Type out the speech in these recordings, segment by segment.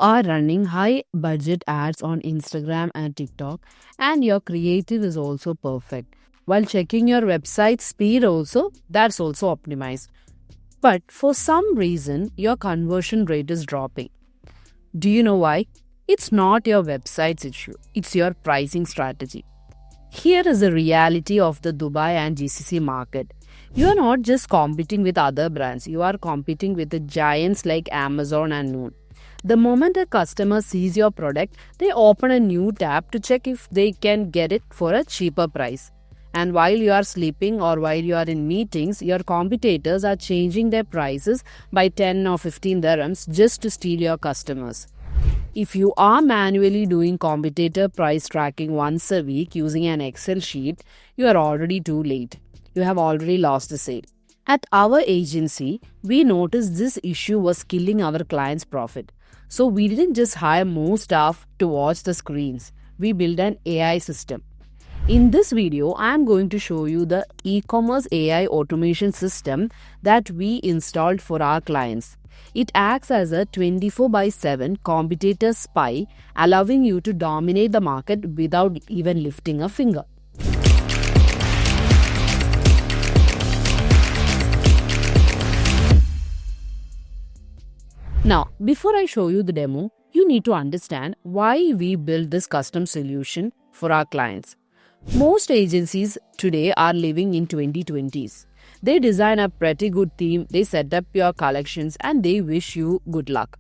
are running high budget ads on Instagram and TikTok, and your creative is also perfect, while checking your website speed also, that's also optimized. But for some reason, your conversion rate is dropping. Do you know why? It's not your website's issue, it's your pricing strategy. Here is the reality of the Dubai and GCC market. You are not just competing with other brands, you are competing with the giants like Amazon and Noon. The moment a customer sees your product, they open a new tab to check if they can get it for a cheaper price. And while you are sleeping or while you are in meetings, your competitors are changing their prices by 10 or 15 dirhams just to steal your customers. If you are manually doing competitor price tracking once a week using an Excel sheet, you are already too late. You have already lost the sale. At our agency, we noticed this issue was killing our clients' profit. So we didn't just hire more staff to watch the screens. We built an AI system. In this video, I am going to show you the e-commerce AI automation system that we installed for our clients. It acts as a 24/7 competitor spy, allowing you to dominate the market without even lifting a finger. Now, before I show you the demo, you need to understand why we built this custom solution for our clients. Most agencies today are living in 2020s. They design a pretty good theme, they set up your collections, and they wish you good luck.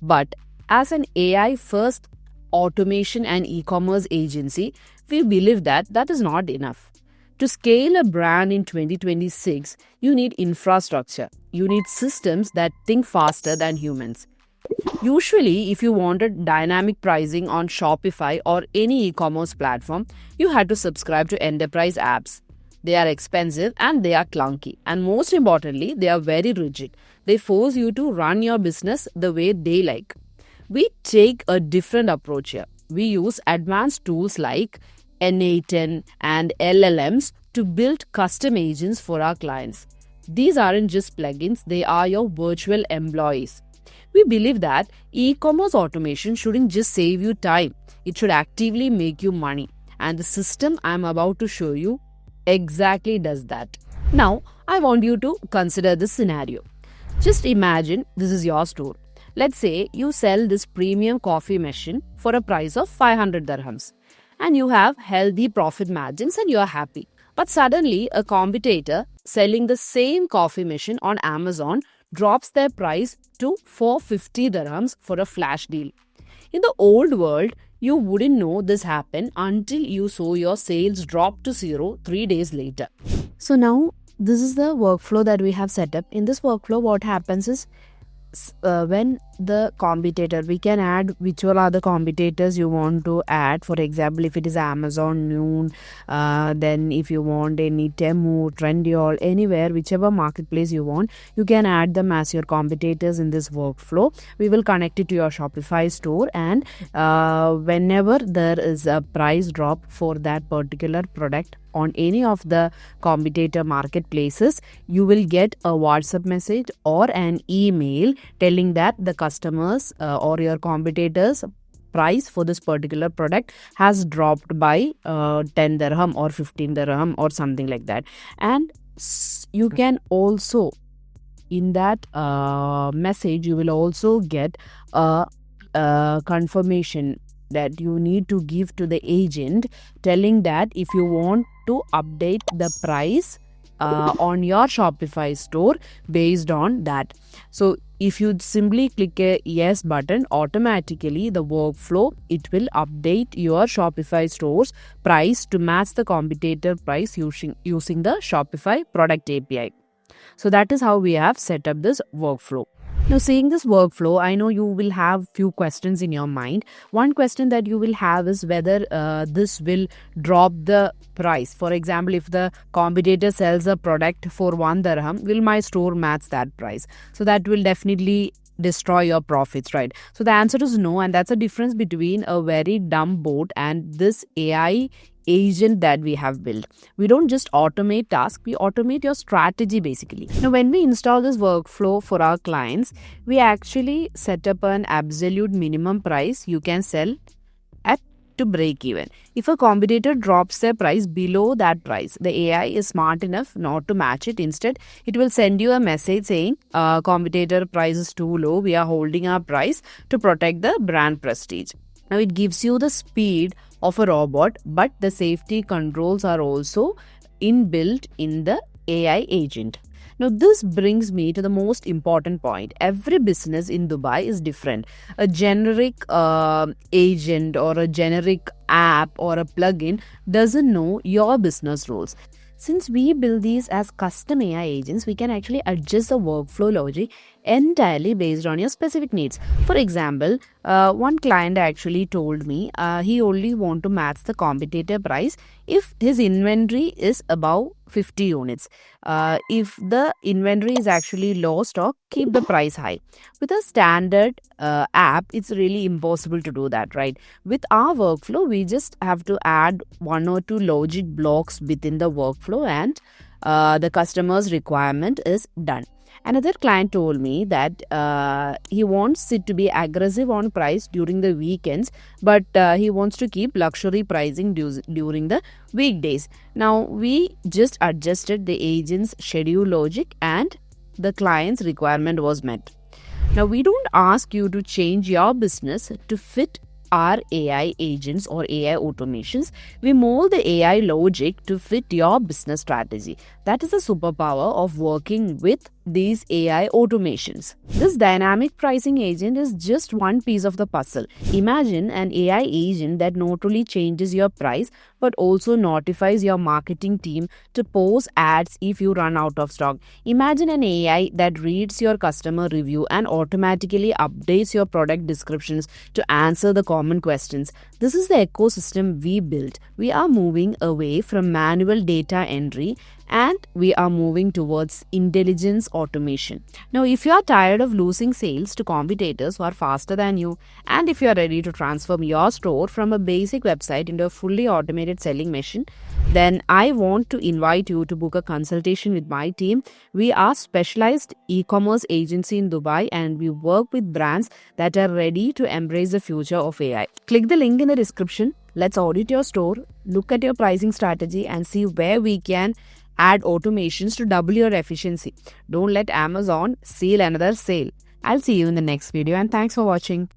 But as an AI first automation and e-commerce agency, we believe that that is not enough. To scale a brand in 2026, you need infrastructure. You need systems that think faster than humans. Usually, if you wanted dynamic pricing on Shopify or any e-commerce platform, you had to subscribe to enterprise apps. They are expensive and they are clunky. And most importantly, they are very rigid. They force you to run your business the way they like. We take a different approach here. We use advanced tools like N8N and LLMs to build custom agents for our clients. These aren't just plugins, they are your virtual employees. We believe that e-commerce automation shouldn't just save you time, it should actively make you money. And the system I'm about to show you exactly does that. Now, I want you to consider this scenario. Just imagine this is your store. Let's say you sell this premium coffee machine for a price of 500 dirhams. And you have healthy profit margins and you are happy. But suddenly, a competitor selling the same coffee machine on Amazon drops their price to 450 dirhams for a flash deal. In the old world, you wouldn't know this happened until you saw your sales drop to zero 3 days later. So now, this is the workflow that we have set up. In this workflow, what happens is, when the competitor, we can add whichever are the competitors you want to add. For example, if it is Amazon, Noon, then if you want any Temu, Trendyol, anywhere, whichever marketplace you want, you can add them as your competitors in this workflow. We will connect it to your Shopify store, and whenever there is a price drop for that particular product on any of the competitor marketplaces, you will get a WhatsApp message or an email telling that the customers or your competitors price for this particular product has dropped by 10 dirham or 15 dirham or something like that. And you can also, in that message, you will also get a confirmation that you need to give to the agent telling that if you want to update the price on your Shopify store based on that. So if you simply click a yes button, automatically the workflow, it will update your Shopify store's price to match the competitor price using the Shopify product API. So that is how we have set up this workflow. Now, seeing this workflow, I know you will have few questions in your mind. One question that you will have is whether this will drop the price. For example, if the competitor sells a product for 1 dirham, will my store match that price? So that will definitely destroy your profits, right? So the answer is no, and that's a difference between a very dumb bot and this AI agent that we have built. We don't just automate tasks, we automate your strategy basically. Now, when we install this workflow for our clients, we actually set up an absolute minimum price you can sell at to break even. If a competitor drops their price below that price, the AI is smart enough not to match it. Instead, it will send you a message saying, competitor price is too low, we are holding our price to protect the brand prestige. Now, it gives you the speed of a robot, but the safety controls are also inbuilt in the AI agent. Now, this brings me to the most important point. Every business in Dubai is different. A generic agent or a generic app or a plugin doesn't know your business rules. Since we build these as custom AI agents, we can actually adjust the workflow logic entirely based on your specific needs. For example, one client actually told me he only want to match the competitor price if his inventory is above 50 units. If the inventory is actually low stock, keep the price high. With a standard app, it's really impossible to do that, right? With our workflow, we just have to add one or two logic blocks within the workflow, and the customer's requirement is done. Another client told me that he wants it to be aggressive on price during the weekends, but he wants to keep luxury pricing during the weekdays. Now, we just adjusted the agent's schedule logic and the client's requirement was met. Now, we don't ask you to change your business to fit our AI agents or AI automations. We mold the AI logic to fit your business strategy. That is the superpower of working with these AI automations. This dynamic pricing agent is just one piece of the puzzle. Imagine an AI agent that not only changes your price but also notifies your marketing team to post ads if you run out of stock. Imagine an AI that reads your customer review and automatically updates your product descriptions to answer the common questions. This is the ecosystem we built. We are moving away from manual data entry and we are moving towards intelligence automation. Now, if you are tired of losing sales to competitors who are faster than you, and if you are ready to transform your store from a basic website into a fully automated selling machine, then I want to invite you to book a consultation with my team. We are specialized e-commerce agency in Dubai and we work with brands that are ready to embrace the future of AI. Click the link in the description. Let's audit your store, look at your pricing strategy and see where we can add automations to double your efficiency. Don't let Amazon steal another sale. I'll see you in the next video and thanks for watching.